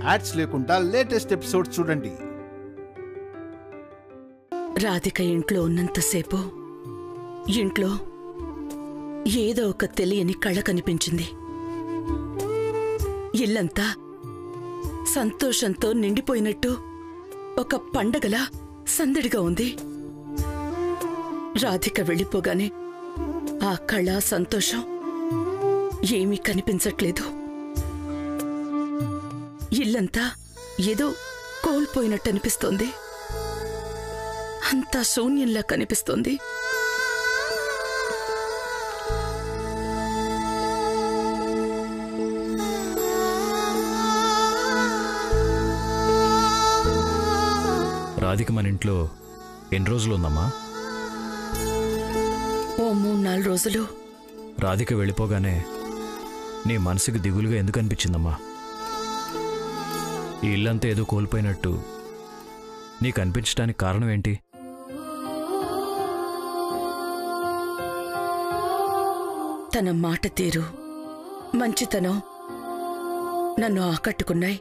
Ads లేకుండా latest episode చూడండి. రాధిక ఇంట్లో ఉన్నంతసేపు ఇంట్లో ఏదో ఒక తెలియని కళ కనిపించింది. ఇల్లంతా సంతోషంతో నిండిపోయినట్టు ఒక పండగలా సందడిగా ఉంది. రాధిక వెళ్ళిపోగానే ఆ కళ సంతోషం ఏమీ కనిపించట్లేదు. ఇల్లంతా ఏదో కోల్పోయినట్టు అనిపిస్తోంది. అంతా శూన్యంలా కనిపిస్తోంది. రాధిక మన ఇంట్లో ఎన్ని రోజులు ఉందమ్మా? ఓ 3-4 రోజులు. రాధిక వెళ్ళిపోగానే నీ మనసుకి దిగులుగా ఎందుకు అనిపించిందమ్మా? ఈ ఇల్లంతా ఏదో కోల్పోయినట్టు నీకు అనిపించడానికి కారణం ఏంటి? తన మాట తీరు, మంచితనం నన్ను ఆకట్టుకున్నాయి.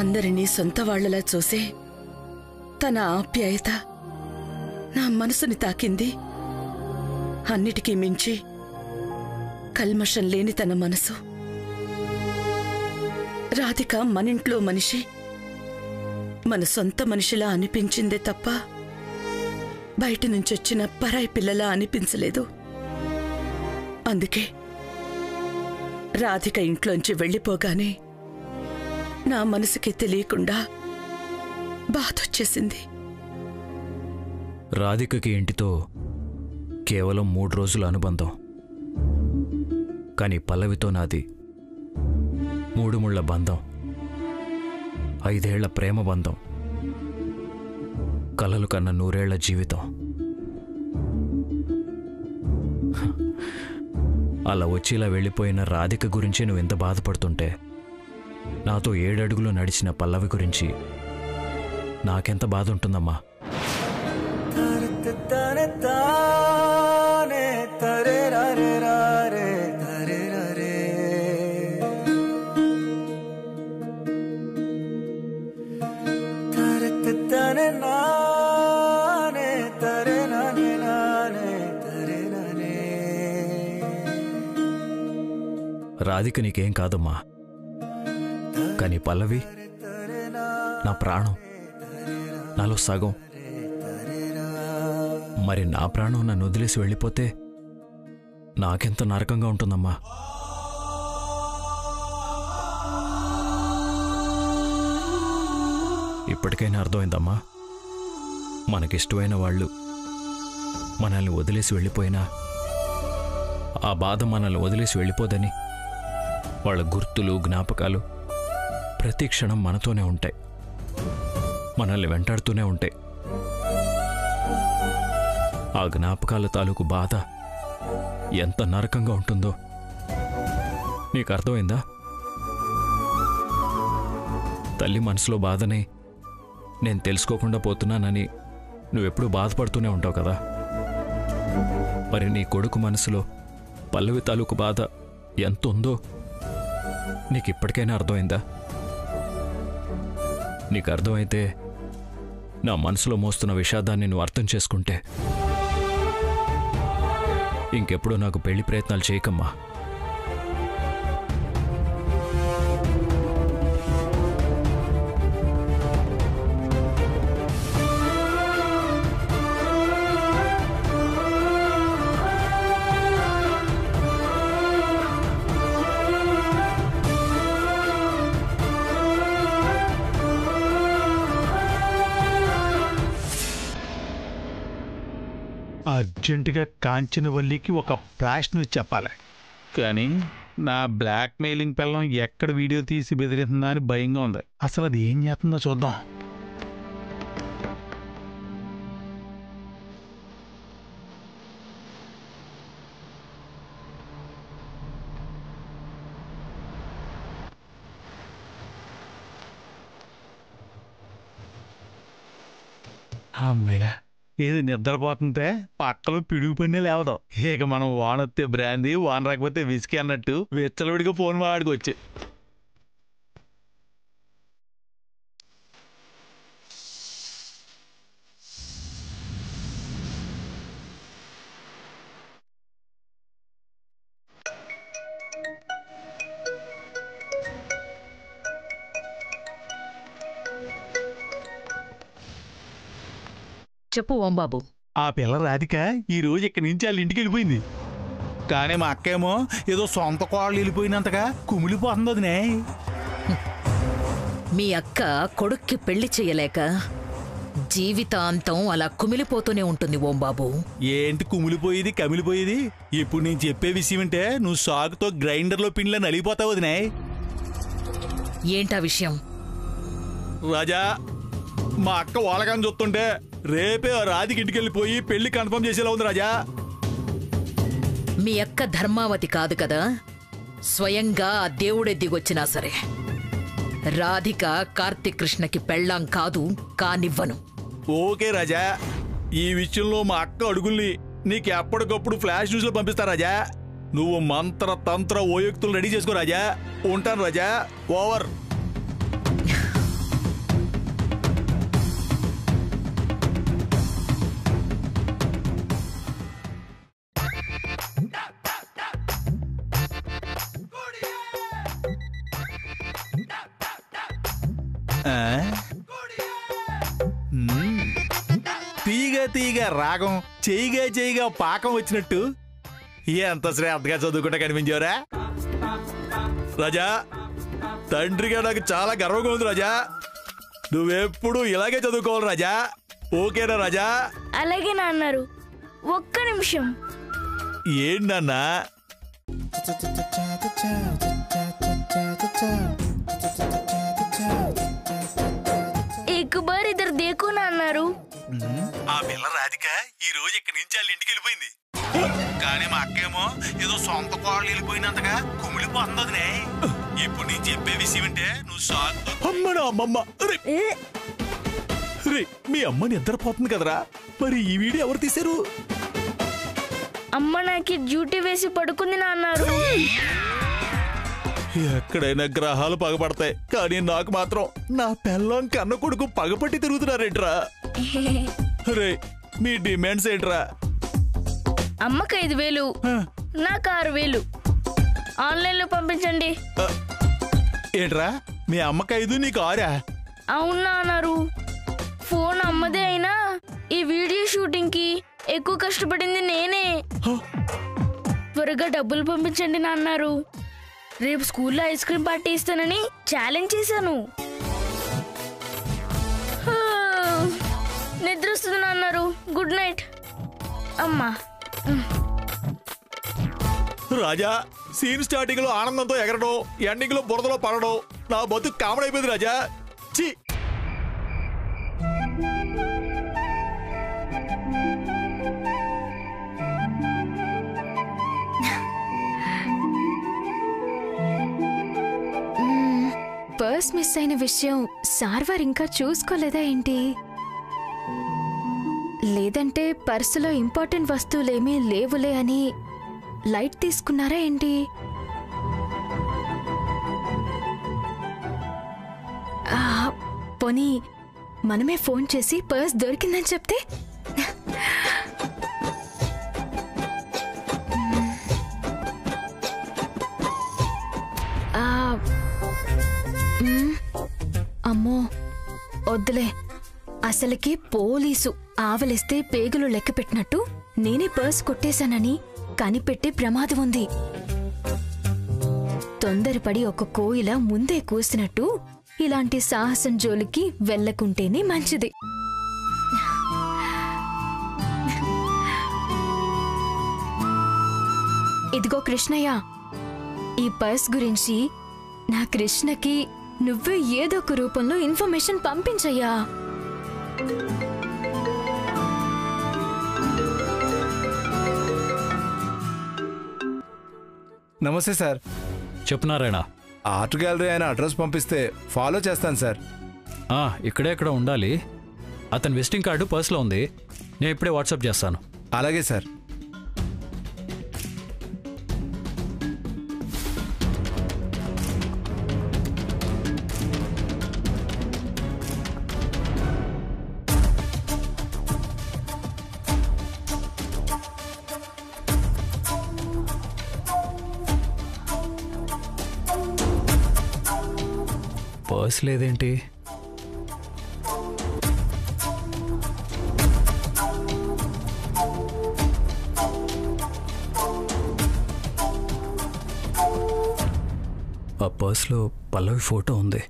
అందరినీ సొంత వాళ్లలా చూసే తన ఆప్యాయత నా మనసుని తాకింది. అన్నిటికీ మించి కల్మషం లేని తన మనసు. రాధిక మనింట్లో మనిషి, మన సొంత మనిషిలా అనిపించిందే తప్ప బయట నుంచొచ్చిన పరాయి పిల్లలా అనిపించలేదు. అందుకే రాధిక ఇంట్లోంచి వెళ్ళిపోగానే నా మనసుకి తెలియకుండా బాధొచ్చేసింది. రాధికకి ఇంటితో కేవలం 3 రోజుల అనుబంధం. కానీ పల్లవితో నాది 3 ముళ్ల బంధం, 5 ఏళ్ల ప్రేమ బంధం, కలలు కన్న 100 ఏళ్ల జీవితం. అలా వచ్చి ఇలా వెళ్ళిపోయిన రాధిక గురించి నువ్వు ఎంత బాధపడుతుంటే, నాతో 7 అడుగులు నడిచిన పల్లవి గురించి నాకెంత బాధ ఉంటుందమ్మా? రాధిక నీకేం కాదమ్మా, కానీ పల్లవి నా ప్రాణం, నాలో సగం. మరి నా ప్రాణం నన్ను వదిలేసి వెళ్ళిపోతే నాకెంత నరకంగా ఉంటుందమ్మా? ఇప్పటికైనా అర్థమైందమ్మా, మనకిష్టమైన వాళ్ళు మనల్ని వదిలేసి వెళ్ళిపోయినా ఆ బాధ మనల్ని వదిలేసి వెళ్ళిపోదని. వాళ్ళ గుర్తులు, జ్ఞాపకాలు ప్రతి క్షణం మనతోనే ఉంటాయి, మనల్ని వెంటాడుతూనే ఉంటాయి. ఆ జ్ఞాపకాల తాలూకు బాధ ఎంత నరకంగా ఉంటుందో నీకు అర్థమైందా? తల్లి మనసులో బాధని నేను తెలుసుకోకుండా పోతున్నానని నువ్వెప్పుడూ బాధపడుతూనే ఉంటావు కదా. మరి నీ కొడుకు మనసులో పల్లవి తాలూకు బాధ ఎంత ఉందో నీకు ఇప్పటికైనా అర్థమైందా? నీకు అర్థమైతే నా మనసులో మోస్తున్న విషాదాన్ని నువ్వు అర్థం చేసుకుంటే ఇంకెప్పుడు నాకు పెళ్లి ప్రయత్నాలు చేయకమ్మా. అర్జెంటుగా కాంచనవల్లికి ఒక ప్రశ్న చెప్పాలి, కానీ నా బ్లాక్ మెయిలింగ్ పిల్లం ఎక్కడ వీడియో తీసి బెదిరిస్తుందా అని భయంగా ఉంది. అసలు అది ఏం చేస్తుందో చూద్దాం. అమ్మయ్య, ఏది నిద్రపోతుంటే పక్కలో పిడుగు పన్నే లేవదాం. ఇక మనం వానొస్తే బ్రాందీ, వాన రాకపోతే విసికి అన్నట్టు విచ్చలవిడిగా ఫోన్ వాడుకోవచ్చు. చెప్పు ఓంబాబు. ఆ పిల్ల రాధిక ఈ రోజు ఇక్కడి నుంచి వాళ్ళ ఇంటికి వెళ్ళిపోయింది. కానీ మా అక్కేమో ఏదో సొంత కోళ్ళు వెళ్ళిపోయినంతగా కుమిలిపోతుంది వదినే. మీ అక్క కొడుక్కి పెళ్లి చెయ్యలేక జీవితాంతం అలా కుమిలిపోతూనే ఉంటుంది ఓంబాబు. ఏంటి కుమిలిపోయేది కమిలిపోయేది? ఇప్పుడు నేను చెప్పే విషయం అంటే నువ్వు సాగుతో గ్రైండర్లో పిండిలో నలిగిపోతావు వదినే. ఏంటా విషయం? రాజా, మా అక్క వాళ్ళకని చూస్తుంటే రేపే రాధికి ఇంటికి వెళ్ళిపోయి పెళ్లి కన్ఫర్మ్ చేసేలా ఉంది రాజా. మీ అక్క ధర్మావతి కాదు కదా, స్వయంగా ఆ దేవుడే దిగొచ్చినా సరే రాధిక కార్తీక్ కృష్ణకి పెళ్ళాం కాదు, కానివ్వను. ఓకే రాజా, ఈ విషయంలో మా అక్క అడుగుల్ని నీకు ఎప్పటికప్పుడు ఫ్లాష్ న్యూస్ లో పంపిస్తా రాజా. నువ్వు మంత్ర తంత్ర ఓయుక్తులు రెడీ చేసుకో రాజా. ఉంటాను రాజా, ఓవర్. తీగ తీగ రాగం, చేయిగా చేయిగా పాకం వచ్చినట్టు ఎంత శ్రద్ధగా చదువుకుంటా కనిపించావురా రాజా. తండ్రిగా నాకు చాలా గర్వంగా ఉంది రాజా. నువ్వెప్పుడు ఇలాగే చదువుకోవాలి రాజా. ఓకేనా రాజా? అలాగే నాన్నారు. ఒక్క నిమిషం. ఏంటి నాన్న? एक बार इधर देखो ना అన్నారు. ఆ పిల్ల రాధిక ఈ రోజు ఇక్కడి నుంచి వాళ్ళ ఇంటికి వెళ్ళిపోయింది. కానీ మా అక్కేమో ఏదో సొంత కోళ్ళు వెళ్ళిపోయినంతగా కుమిలిపోతుంది. ఇప్పుడు నేను చెప్పే విషయం అంటే నువ్వు సాగుతో అమ్మనా అమ్మమ్మ. రే, మీ అమ్మ నిద్రపోతుంది కదరా, మరి ఈ వీడియో ఎవరు తీశారు? అమ్మ నాకు డ్యూటీ వేసి పడుకుంది నా అన్నారు. ఎక్కడైనా గ్రహాలు పగపడతాయి, కానీ నాకు మాత్రం నా పెళ్ళం కన్న కొడుకు పగపట్టి తిరుగుతున్నారేంట్రా? రే, మీ డిమాండ్స్ ఏంట్రా? అమ్మకి 5,000, నాకు 6,000 ఆన్లైన్ లో పంపించండి. ఏంట్రా, మీ అమ్మకి 5 నీకు 6? అవునా అన్నారు. ఫోన్ అమ్మదే అయినా ఈ వీడియో షూటింగ్ కి ఎక్కువ కష్టపడింది నేనే. త్వరగా డబ్బులు పంపించండి నా అన్నారు. రేపు స్కూల్లో ఐస్ క్రీమ్ పార్టీ ఇస్తానని ఛాలెంజ్ చేశాను. నిద్ర వస్తుంది నా అన్నారు. గుడ్ నైట్ అమ్మా. రాజా, సీన్ స్టార్టింగ్ లో ఆనందంతో ఎగరడం, ఎండింగ్ లో బురదలో పడడం నా బతుకు కామెడీ అయిపోయింది రాజా. చి. పర్స్ మిస్ అయిన విషయం సార్వార్ ఇంకా చూసుకోలేదా ఏంటి? లేదంటే పర్సులో ఇంపార్టెంట్ వస్తువులేమీ లేవులే అని లైట్ తీసుకున్నారా ఏంటి? పోనీ మనమే ఫోన్ చేసి పర్స్ దొరికిందని చెప్తే? అమ్మో వద్దులే. అసలుకి పోలీసు ఆవలిస్తే పేగులు లెక్క పెట్టినట్టు నేనే పర్స్ కొట్టేశానని కనిపెట్టే ప్రమాదం ఉంది. తొందరపడి ఒక కోయిల ముందే కూసినట్టు ఇలాంటి సాహసం జోలికి వెళ్ళకుంటేనే మంచిది. ఇదిగో కృష్ణయ్య, ఈ పర్స్ గురించి నా కృష్ణకి నువ్వే ఏదో ఒక రూపంలో ఇన్ఫర్మేషన్ పంపించయ్యా. నమస్తే సార్. చెప్పు నారాయణ. ఆర్ట్ గ్యాలరీ అయిన అడ్రస్ పంపిస్తే ఫాలో చేస్తాను సార్. ఇక్కడే ఇక్కడ ఉండాలి. అతని విజిటింగ్ కార్డు పర్స్లో ఉంది. నేను ఇప్పుడే వాట్సాప్ చేస్తాను. అలాగే సార్. పర్స్ లేదేంటి? ఆ పర్స్లో పల్లవి ఫోటో ఉంది.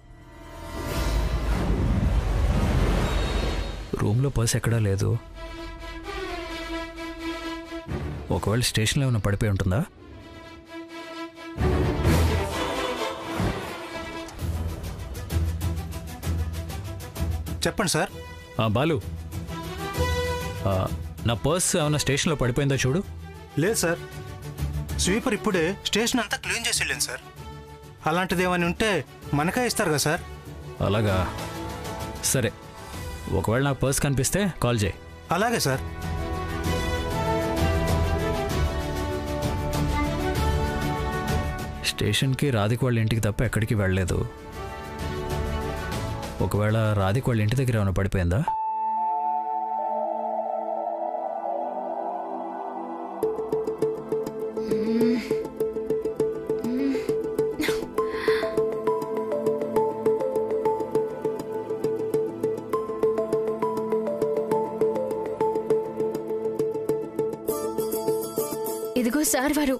రూమ్లో పర్స్ ఎక్కడా లేదు. ఒకవేళ స్టేషన్లో ఏమైనా పడిపోయి ఉంటుందా? చెప్పండి సార్. బాలు, నా పర్స్ ఏమైనా స్టేషన్లో పడిపోయిందా చూడు. లేదు సార్, స్వీపర్ ఇప్పుడే స్టేషన్ అంతా క్లీన్ చేసి వెళ్ళింది సార్. అలాంటిది ఏమైనా ఉంటే మనకే ఇస్తారు కదా సార్. అలాగా, సరే. ఒకవేళ నాకు పర్స్ కనిపిస్తే కాల్ చేయి. అలాగే సార్. స్టేషన్కి రాధిక వాళ్ళ ఇంటికి తప్ప ఎక్కడికి వెళ్ళలేదు. ఒకవేళ రాధిక వాళ్ళ ఇంటి దగ్గర ఏమైనా పడిపోయిందా? ఇదిగో సార్ వారు,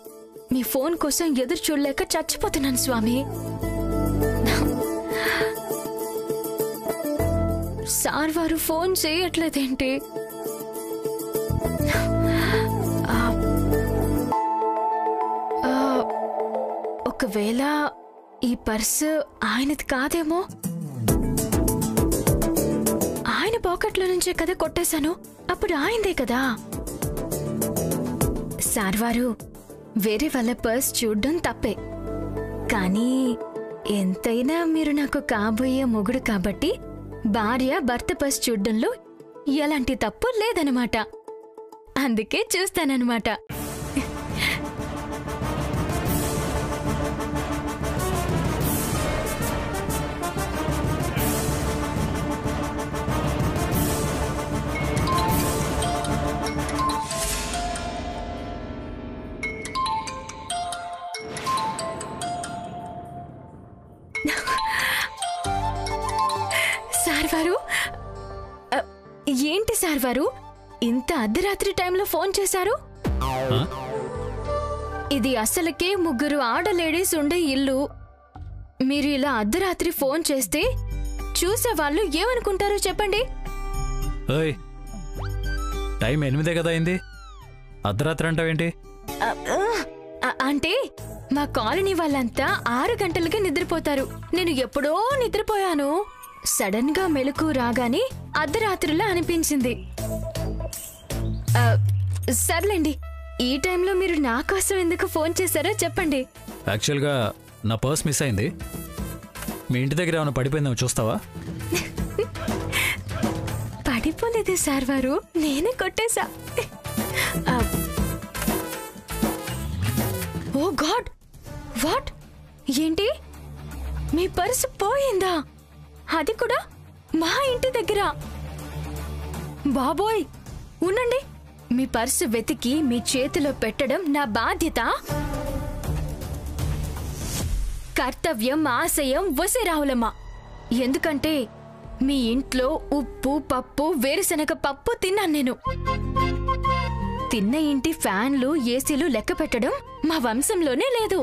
మీ ఫోన్ కోసం ఎదురు చూడలేక చచ్చిపోతున్నాను స్వామి. సార్ వారు ఫోన్ చేయట్లేదేంటి? ఒకవేళ ఈ పర్సు ఆయనది కాదేమో. ఆయన పాకెట్లో నుంచే కదా కొట్టేశాను, అప్పుడు ఆయనదే కదా. సార్ వారు, వేరే వాళ్ళ పర్స్ చూడ్డం తప్పే, కానీ ఎంతైనా మీరు నాకు కాబోయే మొగుడు కాబట్టి భార్య భర్త పర్స్ చూడ్డంలో ఎలాంటి తప్పు లేదనమాట. అందుకే చూస్తానన్నమాట. సార్ వారు, ఏంటి సార్ వారు ఇంత అర్ధరాత్రి టైంలో ఫోన్ చేశారు? ఇది అసలుకే ముగ్గురు ఆడ లేడీస్ ఉండే ఇల్లు. మీరు ఇలా అర్ధరాత్రి ఫోన్ చేస్తే చూసేవాళ్ళు ఏమనుకుంటారో చెప్పండి. టైం 8 కదా అయింది, అర్ధరాత్రి అంటావేంటి? అంటే మా కాలనీ వాళ్ళంతా 6 గంటలకే నిద్రపోతారు. నేను ఎప్పుడో నిద్రపోయాను. సడన్ గా మెలకు రాగానే అర్ధరాత్రిలా అనిపించింది. సర్లేండి, ఈ టైంలో మీరు నా కోసం ఎందుకు ఫోన్ చేశారో చెప్పండి. యాక్చువల్గా నా పర్స్ మిస్ అయింది. మీ ఇంటి దగ్గర ఏమైనా పడిపోయిందేమో చూస్తావా? పడిపోలేదే సార్ వారు, నేనే కొట్టేశా. ఓ గాడ్, వాట్? ఏంటి, మీ పర్సు పోయిందా? అది కూడా మా ఇంటి దగ్గర? బాబోయ్, ఉండండి, మీ పర్సు వెతికి మీ చేతిలో పెట్టడం నా బాధ్యత. కర్తవ్యం, ఆశయం వసే రావులమ్మ. ఎందుకంటే మీ ఇంట్లో ఉప్పు, పప్పు, వేరుశనగ పప్పు తిన్నాను నేను. తిన్న ఇంటి ఫ్యాన్లు, ఏసీలు లెక్క పెట్టడం మా వంశంలోనే లేదు.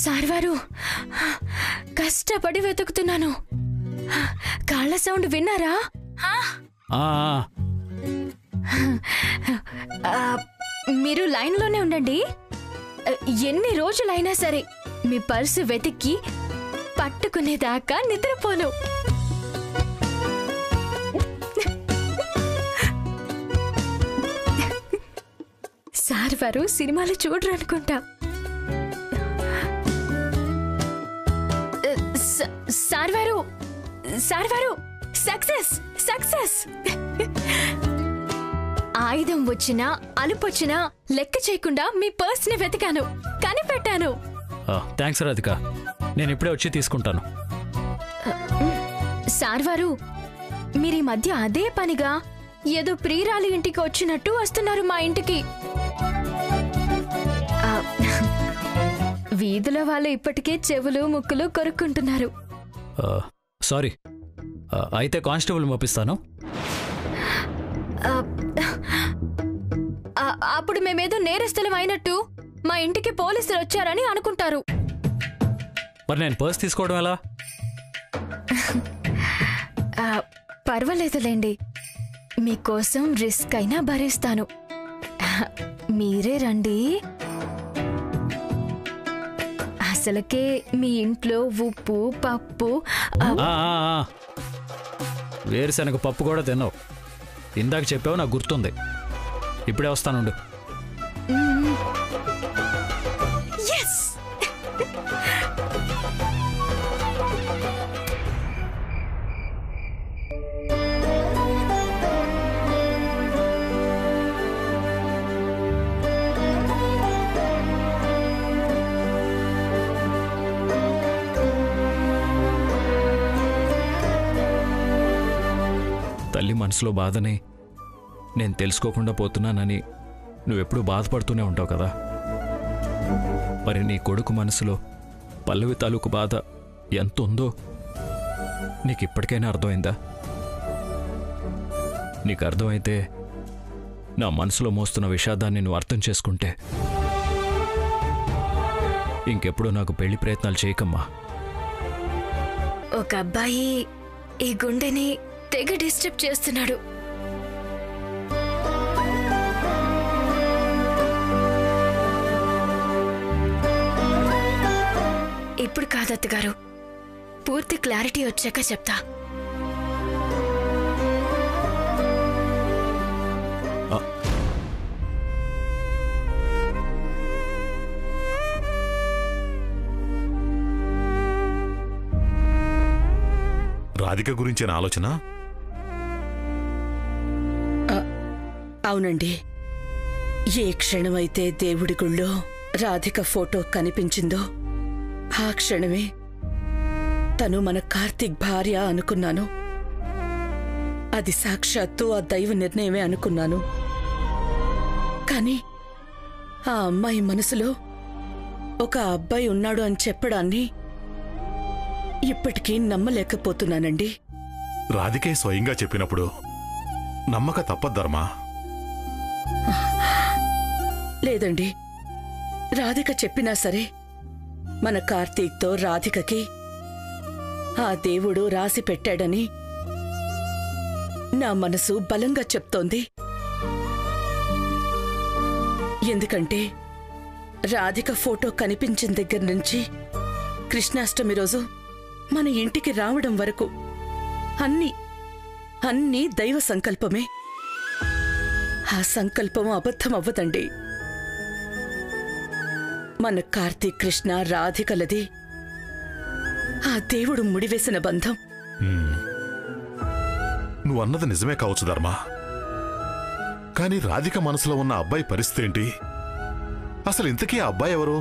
సార్ వారు, కష్టపడి వెతుకుతున్నాను. కాళ్ళ సౌండ్ విన్నారా? మీరు లైన్లోనే ఉండండి. ఎన్ని రోజులైనా సరే మీ పర్సు వెతికి పట్టుకునేదాకా నిద్రపోను. సార్ వారు సినిమాలు చూడరు అనుకుంటా. సార్ వారు, సార్ వారు, సక్సెస్, సక్సెస్. ఆయుధం వచ్చినా అలుపొచ్చినా లెక్క చేయకుండా మీ పర్స్ ని వెతికాను, కనిపెట్టాను. థ్యాంక్స్ రాధిక, నేను ఇప్పుడే వచ్చి తీసుకుంటాను. సార్ వారు, మీరు ఈ మధ్య అదే పనిగా ఏదో ప్రియురాలి ఇంటికి వచ్చినట్టు వస్తున్నారు మా ఇంటికి. వీధిలో వాళ్ళు ఇప్పటికే చెవులు ముక్కులు కొరుక్కుంటున్నారు. సారీ, అయితే కానిస్టేబుల్ పంపిస్తాను. అప్పుడు మేమేదో నేరస్తులం అయినట్టు మా ఇంటికి పోలీసులు వచ్చారని అనుకుంటారు. మరి నేను పర్స్ తీసుకోవడం ఎలా? పర్వాలేదులేండి, మీకోసం రిస్క్ అయినా భరిస్తాను. మీరే రండి. అసలుకే మీ ఇంట్లో ఉప్పు పప్పు వేరుశనగ పప్పు కూడా తిన్నావు. ఇందాక చెప్పావు, నాకు గుర్తుంది. ఇప్పుడే వస్తానుండు. తల్లి మనసులో బాధని నేను తెలుసుకోకుండా పోతున్నానని నువ్వెప్పుడు బాధపడుతూనే ఉంటావు కదా. మరి నీ కొడుకు మనసులో పల్లవి తాలూకు బాధ ఎంత ఉందో నీకు ఇప్పటికైనా అర్థమైందా? నీకు అర్థమైతే నా మనసులో మోస్తున్న విషాదాన్ని నువ్వు అర్థం చేసుకుంటే ఇంకెప్పుడు నాకు పెళ్లి ప్రయత్నాలు చేయకమ్మా. ఒక అబ్బాయి ఈ గుండెని తెగ డిస్టర్బ్ చేస్తున్నాడు. ఇప్పుడు కాదత్తగారు, పూర్తి క్లారిటీ వచ్చాక చెప్తా. రాధిక గురించిన ఆలోచన? అవునండి. ఏ క్షణమైతే దేవుడి గుళ్ళో రాధిక ఫోటో కనిపించిందో ఆ క్షణమే తను మన కార్తీక్ భార్య అనుకున్నాను. అది సాక్షాత్తు ఆ దైవ నిర్ణయమే అనుకున్నాను. కానీ ఆ అమ్మాయి మనసులో ఒక అబ్బాయి ఉన్నాడు అని చెప్పడాన్ని ఇప్పటికీ నమ్మలేకపోతున్నానండి. రాధికే స్వయంగా చెప్పినప్పుడు నమ్మక తప్పద్దర్మా. లేదండి, రాధిక చెప్పినా సరే మన కార్తీక్తో రాధికకి ఆ దేవుడు రాసి పెట్టాడని నా మనసు బలంగా చెప్తోంది. ఎందుకంటే రాధిక ఫోటో కనిపించిన దగ్గర నుంచి కృష్ణాష్టమి రోజు మన ఇంటికి రావడం వరకు అన్నీ దైవ సంకల్పమే. ఆ సంకల్పం అబద్ధం అవ్వదండి. మన కార్తీక్ కృష్ణ రాధికలది ఆ దేవుడు ముడివేసిన బంధం. నువ్వన్నది నిజమే కావచ్చు ధర్మా, కానీ రాధిక మనసులో ఉన్న అబ్బాయి పరిస్థితి ఏంటి? అసలు ఇంతకీ ఆ అబ్బాయి ఎవరు?